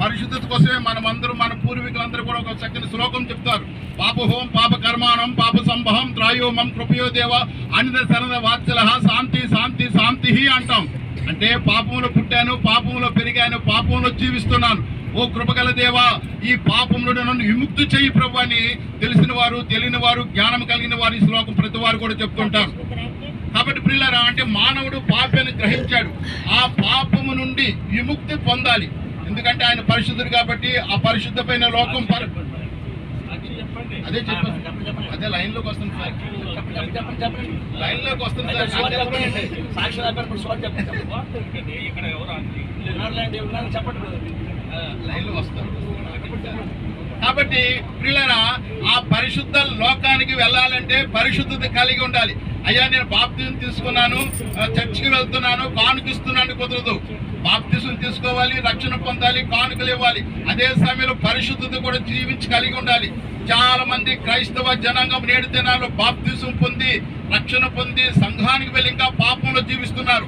పరిశుద్ధత కోసమే మనమందరూ మన పూర్వీకులందరూ కూడా ఒక చక్కని శ్లోకం చెప్తారు. పాపహోం పాప కర్మాణం పాప సంభవం త్రాయోమం కృపయో దేవ అనిద శరద వాత్సల శాంతి శాంతి శాంతి అంటాం. అంటే పాపంలో పుట్టాను, పాపంలో పెరిగాను, పాపంలో జీవిస్తున్నాను. ఓ కృపగల దేవా, ఈ పాపంలో నన్ను విముక్తి చేయి ప్రభు అని తెలిసిన వారు, తెలియని వారు, జ్ఞానం కలిగిన వారు ఈ శ్లోకం ప్రతి వారు కూడా చెప్తుంటారు. కాబట్టి ప్రియులారా, అంటే మానవుడు పాపాన్ని గ్రహించాడు, ఆ పాపము నుండి విముక్తి పొందాలి. ఎందుకంటే ఆయన పరిశుద్ధుడు కాబట్టి ఆ పరిశుద్ధమైన లోకం అదే చెప్పండి, అదే లైన్లోకి వస్తుంది సార్, లైన్లోకి వస్తుంది సార్, లైన్లో వస్తారు. కాబట్టి ప్రియులారా, ఆ పరిశుద్ధ లోకానికి వెళ్ళాలంటే పరిశుద్ధత కలిగి ఉండాలి. అయ్యా నేను బాప్తిజం తీసుకున్నాను, చర్చికి వెళ్తున్నాను, కానుకిస్తున్నాను కుదరదు. బాప్తిజం తీసుకోవాలి, రక్షణ పొందాలి, కానుకలు ఇవ్వాలి. అదే సమయంలో పరిశుద్ధత కూడా జీవించి కలిగి ఉండాలి. చాలా మంది క్రైస్తవ జనాంగం నేడు దినాల్లో బాప్తిజం పొంది, రక్షణ పొంది సంఘానికి వెళ్ళి ఇంకా పాపంలో జీవిస్తున్నారు.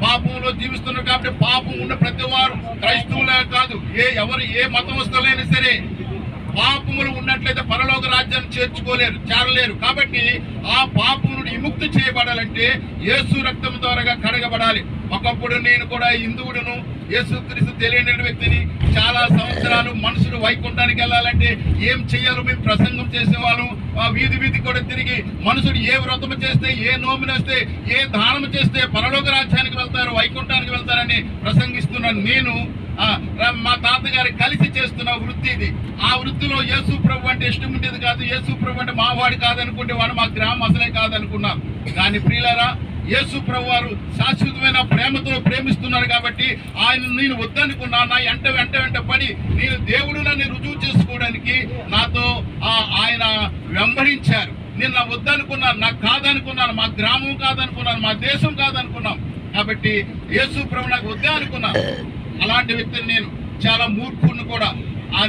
పాపంలో జీవిస్తున్నారు కాబట్టి పాపం ఉన్న ప్రతి వారు క్రైస్తవులే కాదు, ఎవరు ఏ మతస్థులైనా సరే పాపములు ఉన్నట్లయితే పరలోక రాజ్యాన్ని చేరలేరు. కాబట్టి ఆ పాపం నుండి విముక్తి చేయబడాలంటే యేసు రక్తం ద్వారా కడగబడాలి. ఒకప్పుడు నేను కూడా హిందువుడును, యేసుక్రీస్తు తెలియని వ్యక్తిని. చాలా సంవత్సరాలు మనుషులు వైకుంఠానికి వెళ్ళాలంటే ఏం చెయ్యాలో మేము ప్రసంగం చేసేవాళ్ళం. వీధి వీధి కూడా తిరిగి మనుషుడు ఏ వ్రతము చేస్తే, ఏ నోమును వేస్తే, ఏ దానము చేస్తే పరలోక రాజ్యానికి వెళ్తారు, వైకుంఠానికి వెళ్తారని ప్రసంగిస్తున్నాను. నేను మా తాతగారి కలిసి చేస్తున్న వృత్తి ఇది. ఆ వృత్తిలో యేసు ప్రభు అంటే ఇష్టం ఉండేది కాదు, యేసు ప్రభు అంటే మావాడు కాదనుకుంటే వాడు మా గ్రామం అసలే కాదనుకున్నాం. కానీ ప్రియులారా, యేసు ప్రభు వారు శాశ్వతమైన ప్రేమతో ప్రేమిస్తున్నారు కాబట్టి ఆయన నేను వద్దనుకున్నా, నా వెంట పడి నేను దేవుడు నన్ను రుజువు చేసుకోవడానికి నాతో ఆయన వెంబడించారు. నేను నా వద్దనుకున్నాను, నాకు కాదనుకున్నాను, మా గ్రామం కాదనుకున్నాను, మా దేశం కాదనుకున్నాం. కాబట్టి యేసు ప్రభు నాకు వద్దే అనుకున్నాను. అలాంటి వ్యక్తిని నేను, చాలా మూర్ఖుడిని కూడా.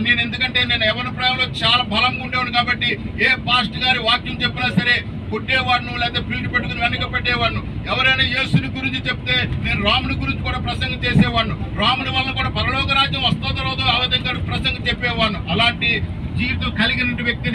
నేను ఎందుకంటే నేను యవ్వన ప్రాయంలో చాలా బలంగా ఉండేవాడు కాబట్టి ఏ పాస్ట్ గారి వాక్యం చెప్పినా సరే కొట్టేవాడును, లేదా పిల్లి పెట్టుకుని వెనక పెట్టేవాడును. ఎవరైనా యేసుని గురించి చెప్తే నేను రాముని గురించి కూడా ప్రసంగం చేసేవాడును. రాముని వల్ల కూడా పరలోక రాజ్యం వస్తుందో రాదో ఆ విధంగా ప్రసంగం చెప్పేవాడును. అలాంటి జీవితం కలిగిన వ్యక్తిని